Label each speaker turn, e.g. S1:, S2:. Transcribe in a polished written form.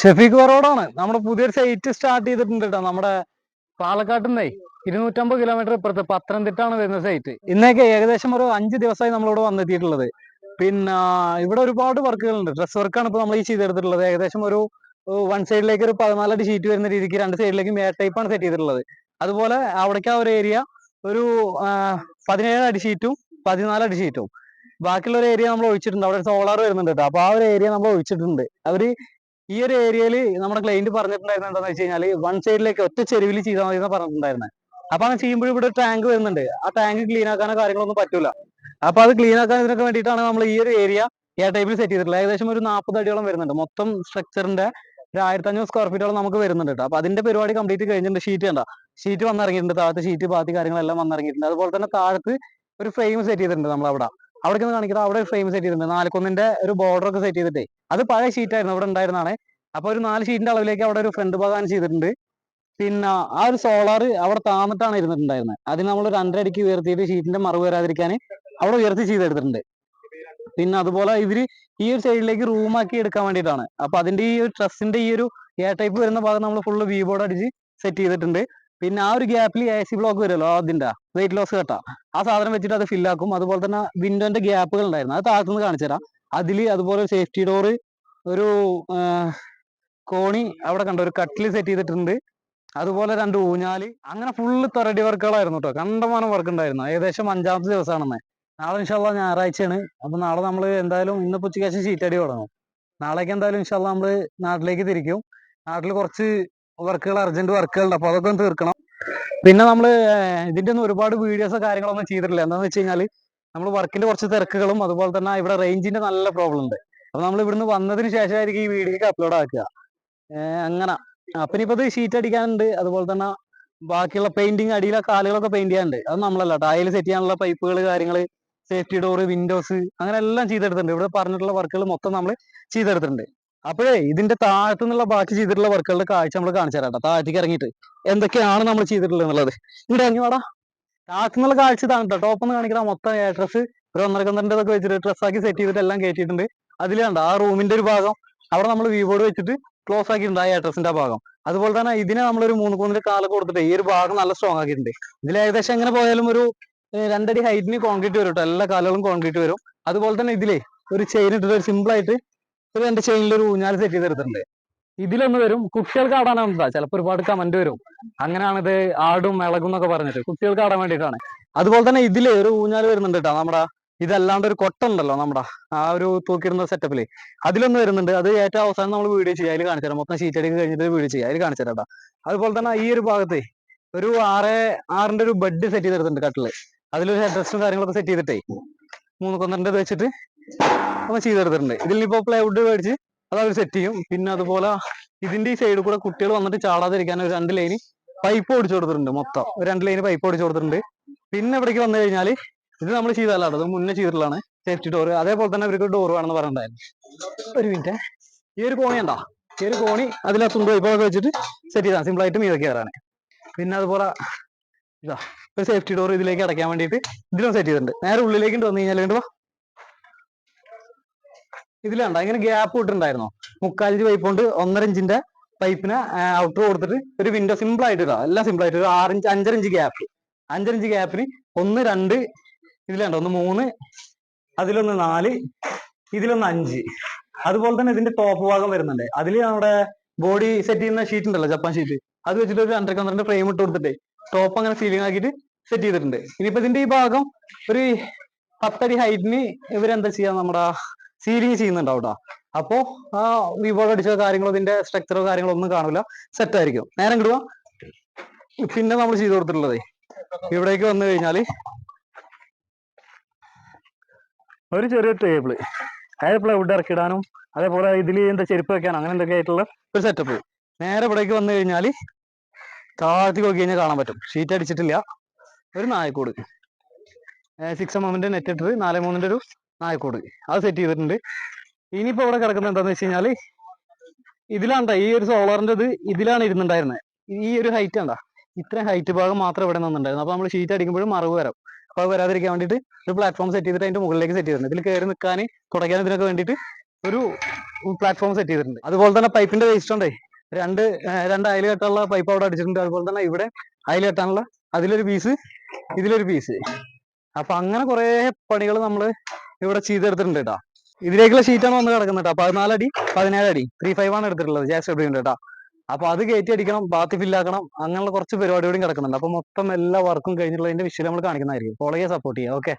S1: ഷെഫീഖ് റോഡാണ് നമ്മുടെ പുതിയൊരു സൈറ്റ് സ്റ്റാർട്ട് ചെയ്തിട്ടുണ്ട് കേട്ടോ. നമ്മുടെ പാലക്കാട്ട് നിന്നേ 250 കിലോമീറ്റർ ഇപ്പുറത്ത് പത്തനംതിട്ടാണ് വരുന്ന സൈറ്റ്. ഇന്നേക്ക് ഏകദേശം ഒരു 5 ദിവസമായി നമ്മളിവിടെ വന്നെത്തിയിട്ടുള്ളത്. പിന്നെ ഇവിടെ ഒരുപാട് വർക്കുകളുണ്ട്. ഡ്രസ് വർക്കാണ് ഇപ്പൊ നമ്മൾ ഈ ചെയ്തെടുത്തിട്ടുള്ളത്. ഏകദേശം ഒരു വൺ സൈഡിലേക്ക് ഒരു 14 അടി ഷീറ്റ് വരുന്ന രീതിക്ക് രണ്ട് സൈഡിലേക്കും എ ടൈപ്പാണ് സെറ്റ് ചെയ്തിട്ടുള്ളത്. അതുപോലെ അവിടേക്ക് ആ ഒരു ഏരിയ ഒരു 17 അടി ഷീറ്റും 14 അടി ഷീറ്റും. ബാക്കിയുള്ള ഒരു ഏരിയ നമ്മൾ ഒഴിച്ചിട്ടുണ്ട്. അവിടെ സോളാർ വരുന്നുണ്ട് കേട്ടോ. അപ്പൊ ആ ഒരു ഏരിയ നമ്മൾ ഒഴിച്ചിട്ടുണ്ട്. അവര് ഈ ഒരു ഏരിയയിൽ നമ്മുടെ ക്ലൈന്റ് പറഞ്ഞിട്ടുണ്ടായിരുന്നത് എന്താണെന്ന് വെച്ച് കഴിഞ്ഞാൽ വൺ സൈഡിലേക്ക് ഒറ്റ ചെരുവിൽ ചെയ്താൽ മതി എന്ന് പറഞ്ഞിട്ടുണ്ടായിരുന്നത്. അപ്പൊ അങ്ങനെ ചെയ്യുമ്പോൾ ഇവിടെ ഒരു ടാങ്ക് വരുന്നുണ്ട്. ആ ടാങ്ക് ക്ലീൻ ആക്കാനോ കാര്യങ്ങളൊന്നും പറ്റൂല. അപ്പൊ അത് ക്ലീൻ ആക്കാൻ ഇതിനൊക്കെ വേണ്ടിയിട്ടാണ് നമ്മൾ ഈ ഒരു ഏരിയ എ ടൈപ്പിൽ സെറ്റ് ചെയ്തിട്ടുള്ളത്. ഏകദേശം ഒരു 40 അടിയോളം വരുന്നുണ്ട്. മൊത്തം സ്ട്രക്ചറിന്റെ ഒരു 1500 സ്ക്വയർ ഫീറ്റോളം നമുക്ക് വരുന്നുണ്ട് കേട്ടോ. അപ്പൊ അതിന്റെ പരിപാടി കംപ്ലീറ്റ് കഴിഞ്ഞിട്ടുണ്ട്. ഷീറ്റ് കണ്ട ഷീറ്റ് വന്നിറങ്ങിയിട്ടുണ്ട്. താഴത്തെ ഷീറ്റ് ബാക്കി കാര്യങ്ങളെല്ലാം വന്നിറങ്ങിയിട്ടുണ്ട്. അതുപോലെ തന്നെ താഴത്ത് ഒരു ഫ്രെയിം സെറ്റ് ചെയ്തിട്ടുണ്ട് നമ്മൾ അവിടെ. അവിടേക്ക് ഒന്ന് കാണിക്കുന്നത് അവിടെ ഫ്രെയിം സെറ്റ് ചെയ്തിട്ടുണ്ട്. 4 ഒരു ബോർഡർ ഒക്കെ സെറ്റ് ചെയ്തിട്ടേ അത് പഴയ ഷീറ്റ് ആയിരുന്നു ഇവിടെ ഉണ്ടായിരുന്നതാണ്. അപ്പൊ ഒരു 4 ഷീറ്റിന്റെ അളവിലേക്ക് അവിടെ ഒരു ഫ്രണ്ട് ഭാഗം ചെയ്തിട്ടുണ്ട്. പിന്നെ ആ ഒരു സോളാർ അവിടെ താന്നിട്ടാണ് ഇരുന്നിട്ടുണ്ടായിരുന്നത്. അതിന് നമ്മൾ 2.5 അടിക്ക് ഉയർത്തിയിട്ട് ഷീറ്റിന്റെ മറവ് വരാതിരിക്കാൻ അവിടെ ഉയർത്തി ചെയ്തെടുത്തിട്ടുണ്ട്. പിന്നെ അതുപോലെ ഇവര് ഈ ഒരു സൈഡിലേക്ക് റൂമാക്കി എടുക്കാൻ വേണ്ടിയിട്ടാണ്. അപ്പൊ അതിന്റെ ഈ ഒരു ട്രസ്സിന്റെ ഈ ഒരു എ ടൈപ്പ് വരുന്ന ഭാഗം നമ്മൾ ഫുള്ള് വി ബോർഡ് അടിച്ച് സെറ്റ് ചെയ്തിട്ടുണ്ട്. പിന്നെ ആ ഒരു ഗ്യാപ്പിൽ എ സി ബ്ലോക്ക് വരുമല്ലോ അതിന്റെ വെയിറ്റ് ലോസ് കെട്ടാ ആ സാധനം വെച്ചിട്ട് അത് ഫില്ലാക്കും. അതുപോലെ തന്നെ വിൻഡോന്റെ ഗ്യാപ്പുകൾ ഉണ്ടായിരുന്നു അത് താഴത്തുനിന്ന് കാണിച്ചു തരാം. അതില് അതുപോലെ സേഫ്റ്റി ഡോറ് ഒരു കോണി അവിടെ കണ്ട ഒരു കട്ടിൽ സെറ്റ് ചെയ്തിട്ടുണ്ട്. അതുപോലെ 2 ഊഞ്ഞാല് അങ്ങനെ ഫുള്ള് തറടി വർക്കുകളായിരുന്നു കേട്ടോ. കണ്ടമാനം വർക്ക് ഉണ്ടായിരുന്നു. ഏകദേശം 5ാമത്തെ ദിവസമാണെന്ന്. നാളെ ഇൻഷാല്ലാ ഞായറാഴ്ചയാണ്. അപ്പൊ നാളെ നമ്മൾ എന്തായാലും ഇന്ന് ഉച്ചയ്ക്ക് ശേഷം ഷീറ്റടി തുടങ്ങും. നാളേക്ക് എന്തായാലും ഇൻഷാല്ലാ നമ്മള് നാട്ടിലേക്ക് തിരിക്കും. നാട്ടിൽ കുറച്ച് വർക്കുകൾ അർജന്റ് വർക്കുകളുണ്ട്. അപ്പൊ അതൊക്കെ ഒന്ന് തീർക്കണം. പിന്നെ നമ്മള് ഇതിന്റെ ഒന്നും ഒരുപാട് വീഡിയോസോ കാര്യങ്ങളൊന്നും ചെയ്തിട്ടില്ല. എന്താണെന്ന് വെച്ച് കഴിഞ്ഞാൽ നമ്മൾ വർക്കിന്റെ കുറച്ച് തിരക്കുകളും അതുപോലെ തന്നെ ഇവിടെ റേഞ്ചിന്റെ നല്ല പ്രോബ്ലം ഉണ്ട്. അപ്പൊ നമ്മൾ ഇവിടുന്ന് വന്നതിന് ശേഷമായിരിക്കും ഈ വീഡിയോക്ക് അപ്ലോഡ് ആക്കുക. അങ്ങനെ അപ്പൊ ഇനിയിപ്പോ ഇത് ഷീറ്റ് അടിക്കാനുണ്ട്. അതുപോലെ തന്നെ ബാക്കിയുള്ള പെയിന്റിങ് അടിയിലെ കാലുകളൊക്കെ പെയിന്റ് ചെയ്യാനുണ്ട്. അത് നമ്മളല്ല ടൈൽ സെറ്റ് ചെയ്യാനുള്ള പൈപ്പുകൾ കാര്യങ്ങള് സേഫ്റ്റി ഡോറ് വിൻഡോസ് അങ്ങനെ എല്ലാം ചെയ്തെടുത്തിട്ടുണ്ട്. ഇവിടെ പറഞ്ഞിട്ടുള്ള വർക്കുകൾ മൊത്തം നമ്മൾ ചെയ്തെടുത്തിട്ടുണ്ട്. അപ്പോഴേ ഇതിന്റെ താഴത്തു നിന്നുള്ള ബാക്കി ചെയ്തിട്ടുള്ള വർക്കുകളുടെ കാഴ്ച നമ്മൾ കാണിച്ചു തരാം കേട്ടോ. താഴത്തേക്ക് ഇറങ്ങിയിട്ട് എന്തൊക്കെയാണ് നമ്മൾ ചെയ്തിട്ടുള്ളത് എന്നുള്ളത് ഇവിടെ ഇറങ്ങി വാടാ. താഴത്തു നിന്നുള്ള കാഴ്ച ഇതാണ് കേട്ടോ. ടോപ്പ് ഒന്ന് കാണിക്കണം. മൊത്തം ഡ്രസ്സ് ഒരു 1.5 ഒക്കെ വെച്ചിട്ട് ഡ്രസ്സാക്കി സെറ്റ് ചെയ്തിട്ട് എല്ലാം കയറ്റിയിട്ടുണ്ട്. അതിൽ കണ്ട ആ റൂമിന്റെ ഒരു ഭാഗം അവിടെ നമ്മൾ വി ബോർഡ് വെച്ചിട്ട് ക്ലോസ് ആക്കിയിട്ടുണ്ട് ആ അഡ്രസ്സിന്റെ ഭാഗം. അതുപോലെ തന്നെ ഇതിനെ നമ്മളൊരു 3 കാലൊക്കെ കൊടുത്തിട്ട് ഈ ഒരു ഭാഗം നല്ല സ്ട്രോങ് ആക്കിയിട്ടുണ്ട്. ഇതിൽ ഏകദേശം എങ്ങനെ പോയാലും ഒരു 2 അടി ഹൈറ്റിന് കോൺക്രീറ്റ് വരും കേട്ടോ. എല്ലാ കാലുകളും കോൺക്രീറ്റ് വരും. അതുപോലെ തന്നെ ഇതിലേ ഒരു ചെയിൻ ഇട്ടിട്ട് ഒരു സിമ്പിൾ ആയിട്ട് ഒരു 2 ചെയിനിൽ ഒരു ഊഞ്ഞാൽ സെറ്റ് ചെയ്തെടുത്തിട്ടുണ്ട്. ഇതിലൊന്ന് വരും കുട്ടികൾക്ക് ആടാനാണ്. ചിലപ്പോൾ ഒരുപാട് കമന്റ് വരും അങ്ങനെയാണിത് ആടും ഇളകും എന്നൊക്കെ പറഞ്ഞിട്ട് കുട്ടികൾക്ക് ആടാൻ വേണ്ടിയിട്ടാണ്. അതുപോലെ തന്നെ ഇതില് ഒരു ഊഞ്ഞാൽ വരുന്നുണ്ട് കേട്ടോ. നമ്മുടെ ഇതല്ലാണ്ട് ഒരു കൊട്ട ഉണ്ടല്ലോ നമ്മുടെ ആ ഒരു തൂക്കിടുന്ന സെറ്റപ്പില് അതിലൊന്ന് വരുന്നുണ്ട്. അത് ഏറ്റവും അവസാനം നമ്മൾ വീഡിയോ ചെയ്യുക അതിൽ കാണിച്ചു തരാം. മൊത്തം ഷീറ്റ് അടിക്ക് കഴിഞ്ഞിട്ട് വീഡിയോ ചെയ്യുക അതിൽ കാണിച്ചു തരാം. അതുപോലെ തന്നെ ഈ ഒരു ഭാഗത്തെ ഒരു 6 ഒരു ബെഡ് സെറ്റ് ചെയ്തെടുത്തിട്ടുണ്ട് കട്ടില്. അതിലൊരു ഹെഡ് റെസ്റ്റും കാര്യങ്ങളൊക്കെ സെറ്റ് ചെയ്തിട്ടേ 3 വെച്ചിട്ട് ഒന്ന് ചെയ്തെടുത്തിട്ടുണ്ട്. ഇതിൽ ഇപ്പോ പ്ലൈവുഡ് മേടിച്ച് അത് അവർ സെറ്റ് ചെയ്യും. പിന്നെ അതുപോലെ ഇതിന്റെ ഈ സൈഡിൽ കൂടെ കുട്ടികൾ വന്നിട്ട് ചാടാതിരിക്കാൻ ഒരു 2 ലൈന് പൈപ്പ് ഓടിച്ചു കൊടുത്തിട്ടുണ്ട്. മൊത്തം ഒരു 2 ലൈന് പൈപ്പ് ഓടിച്ചു കൊടുത്തിട്ടുണ്ട്. പിന്നെ ഇവിടേക്ക് വന്നു കഴിഞ്ഞാൽ ഇത് നമ്മൾ ചെയ്തല്ലോ. അത് മുന്നേ ചെയ്തിട്ടുള്ളതാണ് സേഫ്റ്റി ഡോർ. അതേപോലെ തന്നെ ഇവർക്ക് ഡോർ വേണമെന്ന് പറഞ്ഞിട്ടുണ്ടായിരുന്നു. ഒരു മിനിറ്റ്. ഈ ഒരു കോണി ഉണ്ടോ? ഈ ഒരു കോണി അതിലെ തുണ്ട് പൈപ്പൊക്കെ വെച്ചിട്ട് സെറ്റ് ചെയ്താൽ സിമ്പിൾ ആയിട്ട് മീതൊക്കെ കയറാണ്. പിന്നെ അതുപോലെ ഇതാ ഒരു സേഫ്റ്റി ഡോർ ഇതിലേക്ക് അടയ്ക്കാൻ വേണ്ടിയിട്ട് ഇതിലും സെറ്റ് ചെയ്തിട്ടുണ്ട്. നേരെ ഉള്ളിലേക്ക് വന്നു കഴിഞ്ഞാൽ വേണ്ടുവാ ഇതിലുണ്ടോ ഇങ്ങനെ ഗ്യാപ്പ് ഇട്ടിട്ടുണ്ടായിരുന്നോ 3/4 ഇഞ്ച് പൈപ്പ് കൊണ്ട് 1.5 ഇഞ്ചിന്റെ പൈപ്പിനെ ഔട്ടർ കൊടുത്തിട്ട് ഒരു വിൻഡോ സിമ്പിൾ ആയിട്ട് ഇടാം. എല്ലാം സിമ്പിൾ ആയിട്ട് ഒരു 6 ഇഞ്ച് 5.5 ഇഞ്ച് ഗ്യാപ്പ് 5.5 ഇഞ്ച് ഗ്യാപ്പിന് 1 2 ഇതിലുണ്ടോ 1 3 അതിലൊന്ന് 4 ഇതിലൊന്ന് 5. അതുപോലെ തന്നെ ഇതിന്റെ ടോപ്പ് ഭാഗം വരുന്നുണ്ട്. അതിൽ നമ്മുടെ ബോഡി സെറ്റ് ചെയ്യുന്ന ഷീറ്റ് ഉണ്ടല്ലോ ജപ്പാൻ ഷീറ്റ് അത് വെച്ചിട്ട് ഒരു 2.5 ഫ്രെയിം ഇട്ട് കൊടുത്തിട്ട് ടോപ്പ് അങ്ങനെ സീലിംഗ് ആക്കിയിട്ട് സെറ്റ് ചെയ്തിട്ടുണ്ട്. ഇനിയിപ്പോ ഇതിന്റെ ഈ ഭാഗം ഒരു 10 അടി ഹൈറ്റിന് ഇവരെന്താ ചെയ്യാ നമ്മുടെ സീലിംഗ് ചെയ്യുന്നുണ്ടാവും കേട്ടോ. അപ്പോ ആ വിബോർഡ് അടിച്ച കാര്യങ്ങളോ ഇതിന്റെ സ്ട്രക്ചറോ കാര്യങ്ങളോ ഒന്നും കാണില്ല. സെറ്റ് ആയിരിക്കും. നേരം കിടുക. പിന്നെ നമ്മൾ ചെയ്ത് കൊടുത്തിട്ടുള്ളത് ഇവിടേക്ക് വന്നു കഴിഞ്ഞാല് ഒരു ചെറിയ ടേബിള് അതായത് വുഡ് ഇറക്കിടാനും അതേപോലെ ഇതിൽ എന്താ ചെരുപ്പ് വെക്കാനും അങ്ങനെ എന്തൊക്കെ ആയിട്ടുള്ള ഒരു സെറ്റപ്പ്. നേരെ ഇവിടേക്ക് വന്നു കഴിഞ്ഞാൽ താഴത്തേക്ക് നോക്കി കഴിഞ്ഞാൽ കാണാൻ പറ്റും ഷീറ്റ് അടിച്ചിട്ടില്ല. ഒരു നായക്കൂട് 6mm നെറ്റ് ഇട്ടിട്ട് 4.3 ഒരു നായക്കൂട് അത് സെറ്റ് ചെയ്തിട്ടുണ്ട്. ഇനിയിപ്പോ ഇവിടെ കിടക്കുന്നത് എന്താന്ന് വെച്ച് കഴിഞ്ഞാല് ഇതിലാണ്ട ഈ ഒരു സോളാറിന്റെ ഇത് ഇതിലാണ് ഇരുന്നുണ്ടായിരുന്നത്. ഈ ഒരു ഹൈറ്റ് ഉണ്ടാ ഇത്രയും ഹൈറ്റ് ഭാഗം മാത്രം ഇവിടെ നിന്നുണ്ടായിരുന്നു. അപ്പൊ നമ്മൾ ഷീറ്റ് അടിക്കുമ്പോഴും മറവ് വരാം. അപ്പൊ അത് വരാതിരിക്കാൻ വേണ്ടിയിട്ട് ഒരു പ്ലാറ്റ്ഫോം സെറ്റ് ചെയ്തിട്ട് അതിന്റെ മുകളിലേക്ക് സെറ്റ് ചെയ്തിട്ടുണ്ട്. ഇതിൽ കയറി നിൽക്കാൻ തുടയ്ക്കാൻ ഇതിനൊക്കെ വേണ്ടിയിട്ട് ഒരു പ്ലാറ്റ്ഫോം സെറ്റ് ചെയ്തിട്ടുണ്ട്. അതുപോലെ തന്നെ പൈപ്പിന്റെ വേസ്റ്റ് ഉണ്ടേ, രണ്ട് അയൽ കെട്ടാനുള്ള പൈപ്പ് അവിടെ അടിച്ചിട്ടുണ്ട്. അതുപോലെ തന്നെ ഇവിടെ അയൽ കെട്ടാനുള്ള അതിലൊരു പീസ്, ഇതിലൊരു പീസ്. അപ്പൊ അങ്ങനെ കുറെ പണികൾ നമ്മൾ ഇവിടെ ചെയ്തെടുത്തിട്ടുണ്ട് കേട്ടോ. ഇതിലേക്കുള്ള ഷീറ്റാണ് വന്ന് കിടക്കുന്നത് കേട്ടോ. 14 അടി 17 അടി 3.5 ആണ് എടുത്തിട്ടുള്ളത് JSW കേട്ടോ. അപ്പൊ അത് കയറ്റി അടിക്കണം, ബാത്തി ഫില്ലാക്കണം, അങ്ങനെയുള്ള കുറച്ച് പരിപാടികളും കിടക്കുന്നുണ്ട്. അപ്പൊ മൊത്തം എല്ലാ വർക്കും കഴിഞ്ഞിട്ടുള്ളതിന്റെ വിഷയം നമ്മൾ കാണിക്കുന്നതായിരിക്കും. ഫോളോ ചെയ്യാൻ സപ്പോർട്ട് ചെയ്യാം. ഓക്കെ.